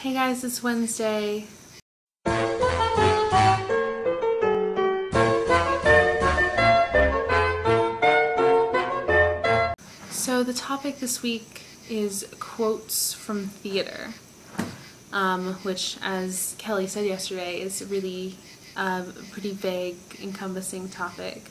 Hey guys, it's Wednesday. So the topic this week is quotes from theater, which, as Kelly said yesterday, is really a pretty vague, encompassing topic,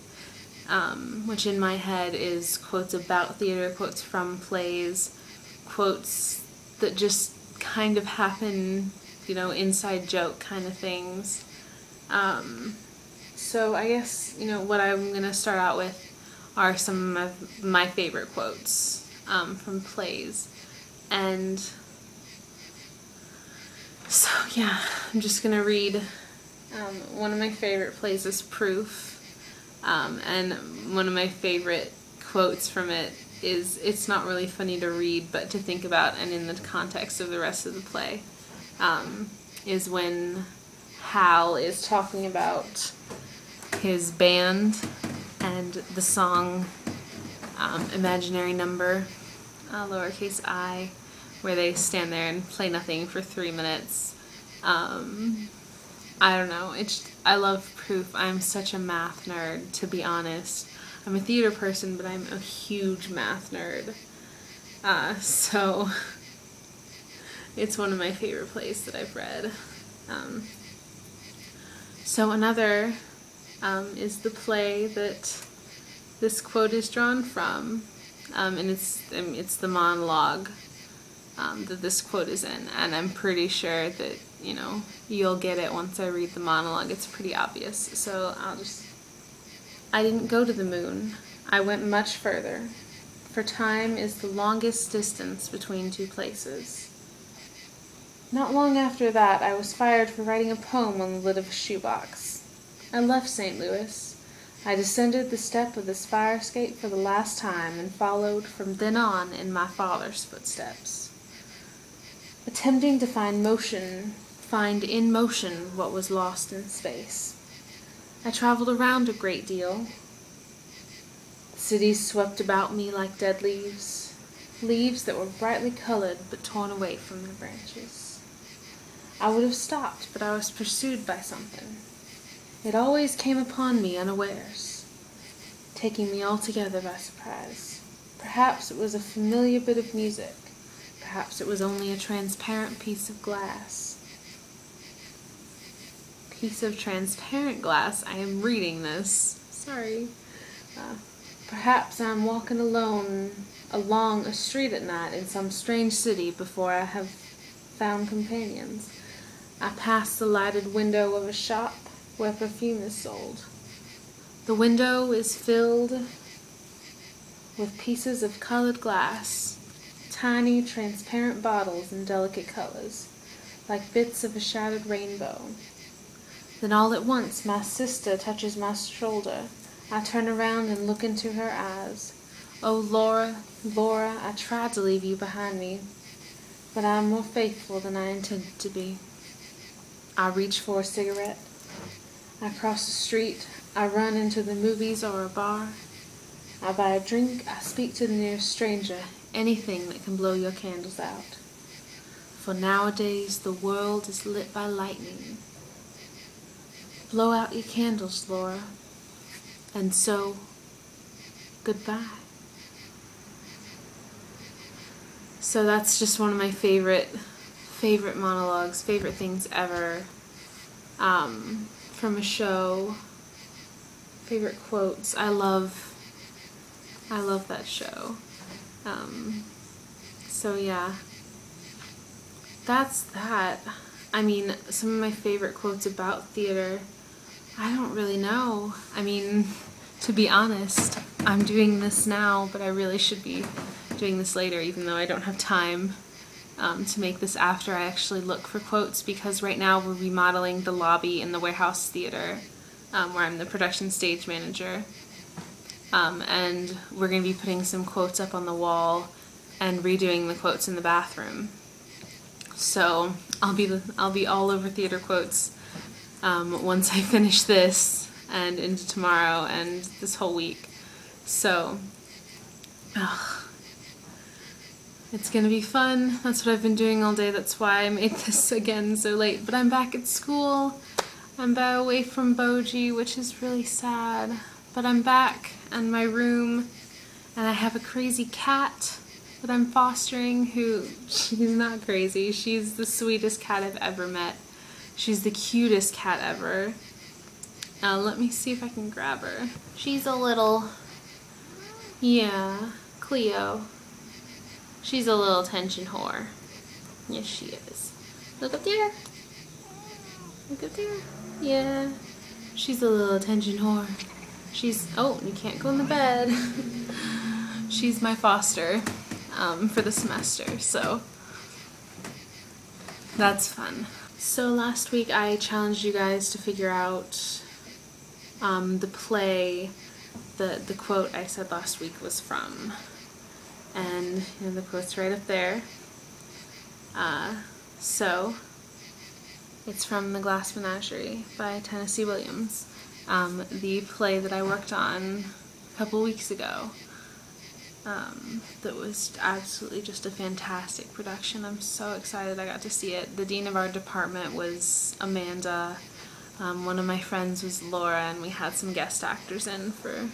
which in my head is quotes about theater, quotes from plays, quotes that just kind of happen, inside joke kind of things. So I guess, what I'm going to start out with are some of my favorite quotes from plays. And so, yeah, I'm just going to read one of my favorite plays is Proof. And one of my favorite quotes from it is, it's not really funny to read, but to think about, and in the context of the rest of the play, is when Hal is talking about his band and the song Imaginary Number, lowercase I, where they stand there and play nothing for 3 minutes. I don't know, I love Proof. I'm such a math nerd, to be honest. I'm a theater person, but I'm a huge math nerd. So it's one of my favorite plays that I've read. So another is the play that this quote is drawn from, and it's the monologue that this quote is in, and I'm pretty sure that, you'll get it once I read the monologue. It's pretty obvious, so I didn't go to the moon, I went much further, for time is the longest distance between two places. Not long after that, I was fired for writing a poem on the lid of a shoebox. I left St. Louis. I descended the step of this fire escape for the last time and followed from then on in my father's footsteps. Attempting to find in motion what was lost in space. I traveled around a great deal. The cities swept about me like dead leaves that were brightly colored but torn away from their branches. I would have stopped, but I was pursued by something. It always came upon me unawares, taking me altogether by surprise. Perhaps it was a familiar bit of music. Perhaps it was only a transparent piece of glass. Piece of transparent glass. I am reading this. Sorry. Perhaps I am walking alone along a street at night in some strange city before I have found companions. I pass the lighted window of a shop where perfume is sold. The window is filled with pieces of colored glass, tiny transparent bottles in delicate colors, like bits of a shattered rainbow. Then all at once my sister touches my shoulder. I turn around and look into her eyes. Oh, Laura, Laura, I tried to leave you behind me, but I am more faithful than I intended to be. I reach for a cigarette. I cross the street. I run into the movies or a bar. I buy a drink. I speak to the nearest stranger. Anything that can blow your candles out. For nowadays the world is lit by lightning. Blow out your candles, Laura. And so, goodbye. So that's just one of my favorite monologues, favorite things ever, from a show, favorite quotes. I love that show. So yeah, that's that. I mean, some of my favorite quotes about theater, I don't really know. I mean, to be honest, I'm doing this now, but I really should be doing this later, even though I don't have time to make this after I actually look for quotes, because right now we're remodeling the lobby in the Warehouse Theater, where I'm the production stage manager, and we're going to be putting some quotes up on the wall and redoing the quotes in the bathroom. So I'll be all over theater quotes once I finish this and into tomorrow and this whole week. So It's gonna be fun. That's what I've been doing all day. That's why I made this again so late. But I'm back at school. I'm back away from Boji, which is really sad. But I'm back in my room, and I have a crazy cat that I'm fostering who, she's not crazy. She's the sweetest cat I've ever met. She's the cutest cat ever. Let me see if I can grab her. She's a little, yeah, Cleo. She's a little attention whore. Yes, she is. Look up there. Look up there. Yeah. She's a little attention whore. She's, oh, you can't go in the bed. She's my foster for the semester, so that's fun. So last week I challenged you guys to figure out the play the quote I said last week was from. And you know, the quote's right up there. So it's from The Glass Menagerie by Tennessee Williams, the play that I worked on a couple weeks ago. That was absolutely just a fantastic production. I'm so excited I got to see it. The dean of our department was Amanda. One of my friends was Laura, and we had some guest actors in for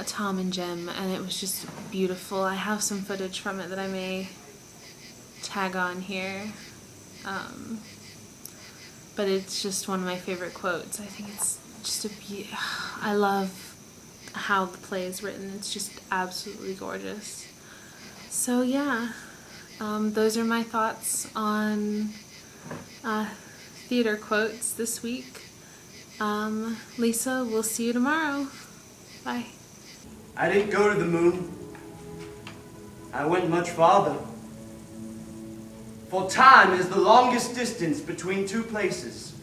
Tom and Jim, and it was just beautiful. I have some footage from it that I may tag on here, but it's just one of my favorite quotes. I think it's just I love how the play is written. It's just absolutely gorgeous. So yeah, those are my thoughts on theater quotes this week. Lisa, we'll see you tomorrow. Bye. I didn't go to the moon. I went much farther. For time is the longest distance between two places.